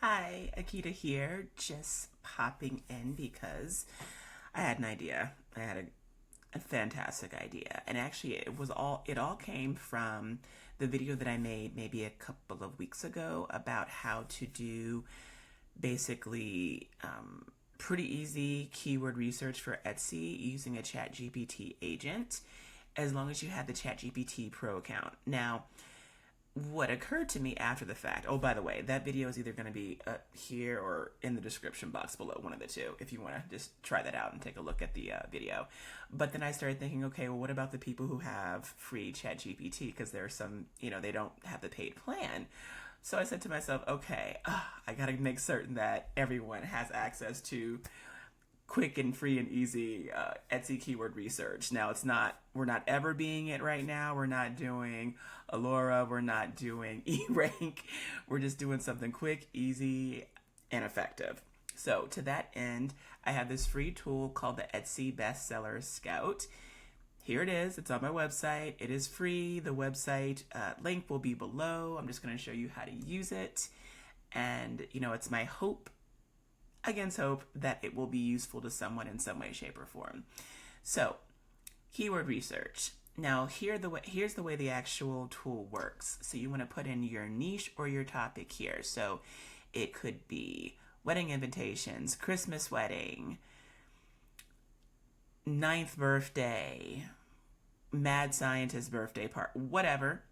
Hi, Akita here, just popping in because I had an idea. I had a fantastic idea. And actually it all came from the video that I made maybe a couple of weeks ago about how to do basically pretty easy keyword research for Etsy using a ChatGPT agent as long as you have the ChatGPT Pro account. Now, what occurred to me after the fact, oh, by the way, that video is either going to be here or in the description box below, one of the two, if you want to just try that out and take a look at the video. But then I started thinking, okay, well, what about the people who have free ChatGPT? Because there are some, they don't have the paid plan. So I said to myself, okay, I got to make certain that everyone has access to quick and free and easy Etsy keyword research. Now we're not EverBeeing it right now. We're not doing Allura. We're not doing E-Rank. We're just doing something quick, easy, and effective. So to that end, I have this free tool called the Etsy Bestseller Scout. Here it is. It's on my website. It is free. The website link will be below. I'm just going to show you how to use it. And, it's my hope against hope that it will be useful to someone in some way, shape, or form. So, keyword research. Now, here's the way the actual tool works. So you want to put in your niche or your topic here. So it could be wedding invitations, Christmas wedding, ninth birthday, mad scientist birthday party, whatever.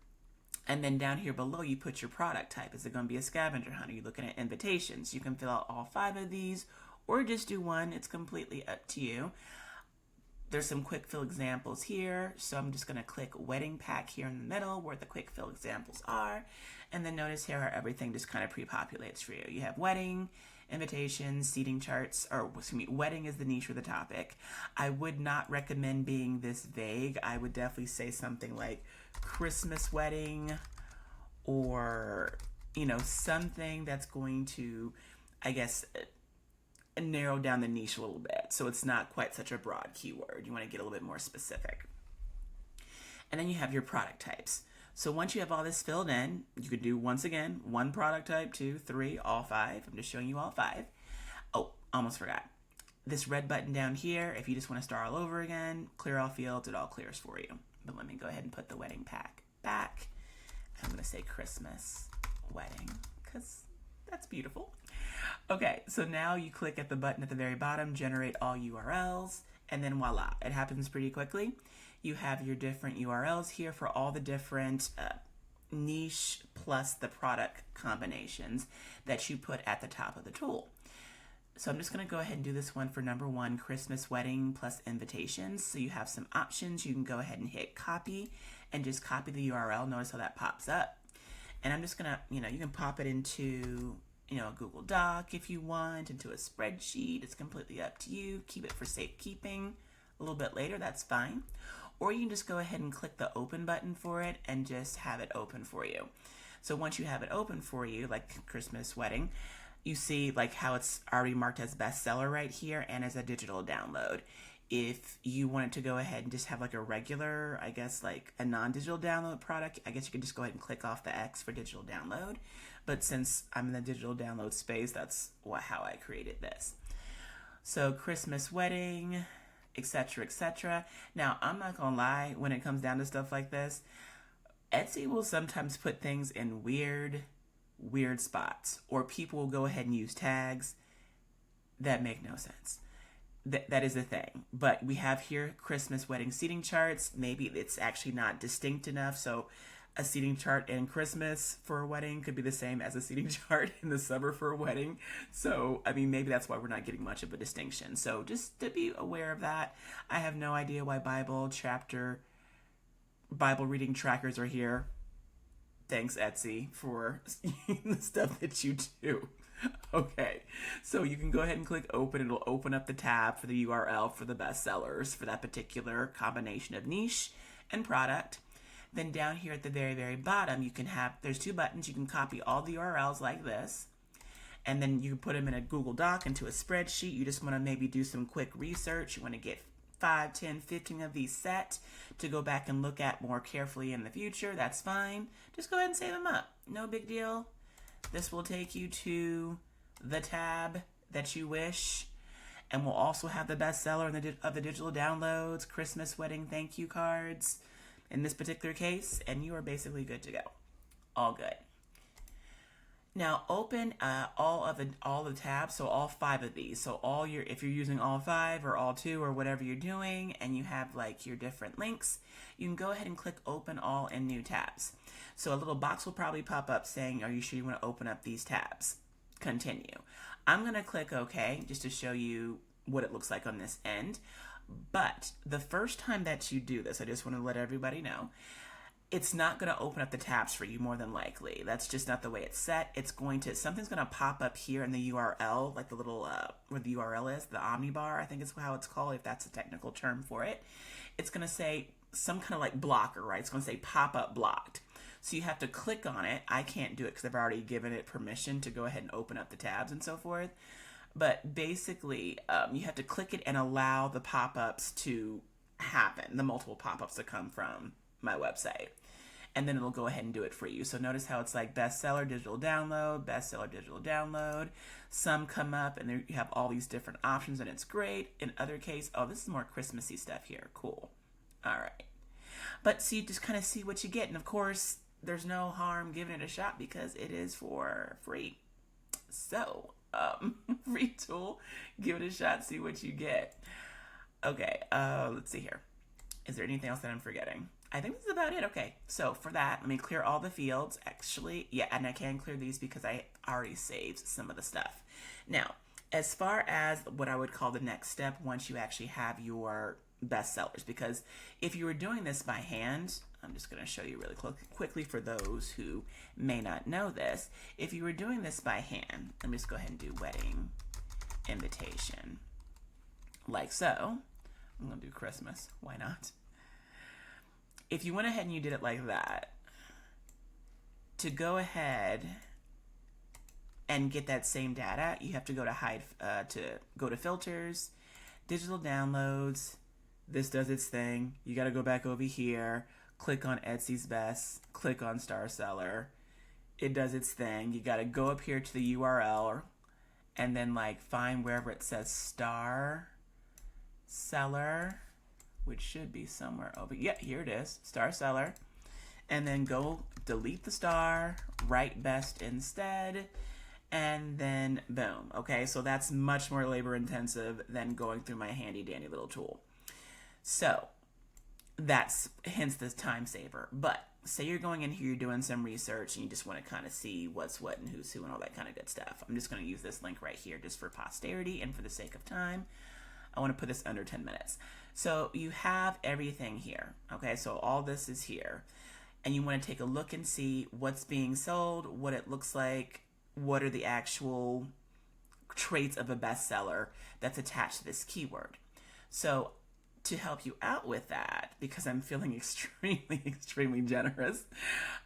And then down here below, you put your product type. Is it going to be a scavenger hunt? Are you looking at invitations? You can fill out all 5 of these or just do one. It's completely up to you. There's some quick fill examples here. So I'm just going to click wedding pack here in the middle where the quick fill examples are. And then notice here how everything just kind of pre-populates for you. You have wedding, invitations, seating charts, or excuse me, wedding is the niche or the topic. I would not recommend being this vague. I would definitely say something like Christmas wedding or, something that's going to, I guess, narrow down the niche a little bit. So it's not quite such a broad keyword. You want to get a little bit more specific. And then you have your product types. So once you have all this filled in, you could do, once again, 1 product type, 2, 3, all 5. I'm just showing you all 5. Oh, almost forgot. This red button down here, if you just want to start all over again, clear all fields, it all clears for you. But let me go ahead and put the wedding pack back. I'm going to say Christmas wedding because that's beautiful. Okay, so now you click at the button at the very bottom, generate all URLs, and then voila, it happens pretty quickly. You have your different URLs here for all the different niche plus the product combinations that you put at the top of the tool. So I'm just going to go ahead and do this one for number 1, Christmas wedding plus invitations. So you have some options. You can go ahead and hit copy and just copy the URL. Notice how that pops up. And I'm just going to, you can pop it into, a Google Doc if you want, into a spreadsheet. It's completely up to you. Keep it for safekeeping a little bit later. That's fine. Or you can just go ahead and click the open button for it and just have it open for you. So once you have it open for you, like Christmas wedding, you see like how it's already marked as bestseller right here and as a digital download. If you wanted to go ahead and just have like a regular, I guess like a non-digital download product, I guess you could just go ahead and click off the X for digital download. But since I'm in the digital download space, that's how I created this. So Christmas wedding, etc., etc. Now, I'm not gonna lie, when it comes down to stuff like this, Etsy will sometimes put things in weird spots, or people will go ahead and use tags that make no sense. That is the thing. But we have here Christmas wedding seating charts. Maybe it's actually not distinct enough, so a seating chart in Christmas for a wedding could be the same as a seating chart in the summer for a wedding. So, maybe that's why we're not getting much of a distinction. So just to be aware of that. I have no idea why Bible reading trackers are here. Thanks, Etsy, for the stuff that you do. Okay, so you can go ahead and click open. It'll open up the tab for the URL for the bestsellers for that particular combination of niche and product. Then down here at the very, very bottom, there's 2 buttons. You can copy all the URLs like this. And then you can put them in a Google Doc into a spreadsheet. You just want to maybe do some quick research. You want to get 5, 10, 15 of these set to go back and look at more carefully in the future. That's fine. Just go ahead and save them up. No big deal. This will take you to the tab that you wish, and we'll also have the bestseller of the digital downloads, Christmas wedding thank you cards in this particular case, and you are basically good to go. All good. Now open all the tabs, so all 5 of these. So if you're using all 5 or all 2 or whatever you're doing, and you have like your different links, you can go ahead and click open all in new tabs. So a little box will probably pop up saying, are you sure you want to open up these tabs? Continue. I'm going to click OK just to show you what it looks like on this end. But the first time that you do this, I just want to let everybody know, it's not going to open up the tabs for you more than likely. That's just not the way it's set. Something's going to pop up here in the URL, like the little, where the URL is, the omnibar, I think is how it's called, if that's a technical term for it. It's going to say some kind of like blocker, right? It's going to say pop-up blocked. So you have to click on it. I can't do it because I've already given it permission to go ahead and open up the tabs and so forth. But basically, you have to click it and allow the pop-ups to happen, the multiple pop-ups to come from my website. And then it'll go ahead and do it for you. So notice how it's like bestseller, digital download, bestseller, digital download. Some come up and there you have all these different options and it's great. In other case, oh, this is more Christmassy stuff here. Cool. All right. But so you just kind of see what you get. And of course, there's no harm giving it a shot because it is for free. So, free tool, give it a shot, see what you get. Okay, let's see here. Is there anything else that I'm forgetting? I think this is about it. Okay, so for that, let me clear all the fields. Actually, yeah, and I can clear these because I already saved some of the stuff. Now, as far as what I would call the next step once you actually have your bestsellers, because if you were doing this by hand, I'm just going to show you really quickly for those who may not know this. If you were doing this by hand, let me just go ahead and do wedding invitation, like so. I'm going to do Christmas. Why not? If you went ahead and you did it like that, to go ahead and get that same data, you have to go to filters, digital downloads. This does its thing. You got to go back over here, click on Etsy's Best, click on Star Seller. It does its thing. You got to go up here to the URL and then like find wherever it says Star Seller, which should be somewhere over. Yeah, here it is, Star Seller. And then go delete the star, write best instead, and then boom. Okay, so that's much more labor intensive than going through my handy dandy little tool. So that's hence this time saver. But say you're going in here, you're doing some research, and you just want to kind of see what's what and who's who and all that kind of good stuff. I'm just going to use this link right here just for posterity and for the sake of time. I want to put this under 10 minutes. So you have everything here. Okay, so all this is here. And you want to take a look and see what's being sold, what it looks like, what are the actual traits of a bestseller that's attached to this keyword. So to help you out with that, because I'm feeling extremely generous,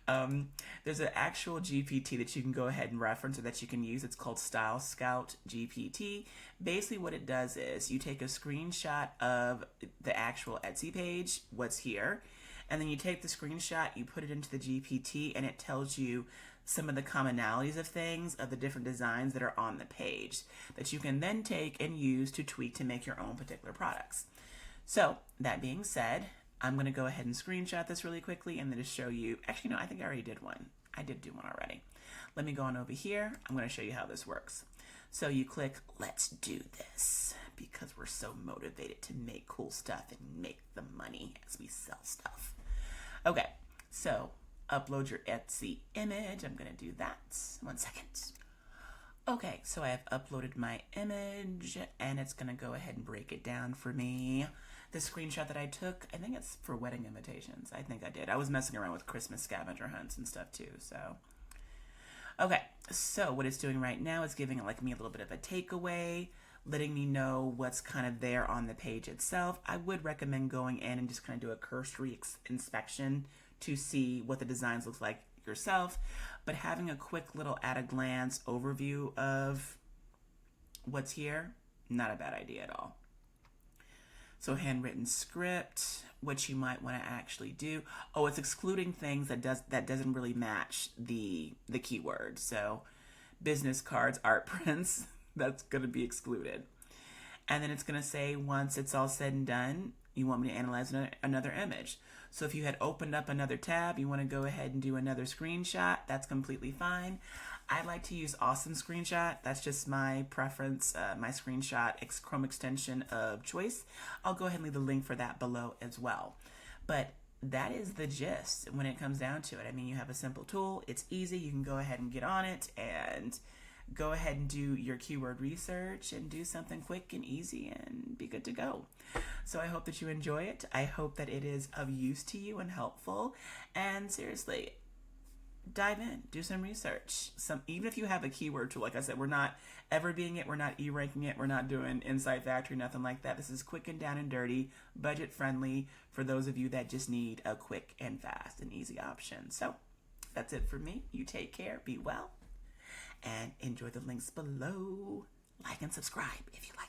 there's an actual GPT that you can go ahead and reference or that you can use. It's called Style Scout GPT. Basically what it does is you take a screenshot of the actual Etsy page, what's here, and then you take the screenshot, you put it into the GPT, and it tells you some of the commonalities of things, of the different designs that are on the page that you can then take and use to tweak to make your own particular products. So that being said, I'm going to go ahead and screenshot this really quickly and then just show you. Actually, no, I think I already did one. I did do one already. Let me go on over here. I'm going to show you how this works. So you click, let's do this, because we're so motivated to make cool stuff and make the money as we sell stuff. Okay, so upload your Etsy image. I'm going to do that. 1 second. Okay, so I have uploaded my image, and it's going to go ahead and break it down for me. The screenshot that I took, I think it's for wedding invitations. I think I did. I was messing around with Christmas scavenger hunts and stuff too, so. Okay, so what it's doing right now is giving like me a little bit of a takeaway, letting me know what's kind of there on the page itself. I would recommend going in and just kind of do a cursory inspection to see what the designs look like yourself, but having a quick little at a glance overview of what's here, not a bad idea at all. So handwritten script, what you might want to actually do. Oh, it's excluding things that doesn't really match the keyword. So business cards, art prints, that's going to be excluded. And then it's going to say, once it's all said and done, you want me to analyze another image. So if you had opened up another tab, you want to go ahead and do another screenshot, that's completely fine. I like to use Awesome Screenshot. That's just my preference, my screenshot Chrome extension of choice. I'll go ahead and leave the link for that below as well. But that is the gist when it comes down to it. I mean, you have a simple tool. It's easy. You can go ahead and get on it and go ahead and do your keyword research and do something quick and easy and be good to go. So I hope that you enjoy it. I hope that it is of use to you and helpful. And seriously, dive in, do some research. Even if you have a keyword tool, like I said, we're not EverBeeing it, we're not e-ranking it, we're not doing Insight Factory, nothing like that. This is quick and down and dirty, budget friendly for those of you that just need a quick and fast and easy option. So that's it for me. You take care, be well, and enjoy the links below. Like and subscribe if you like.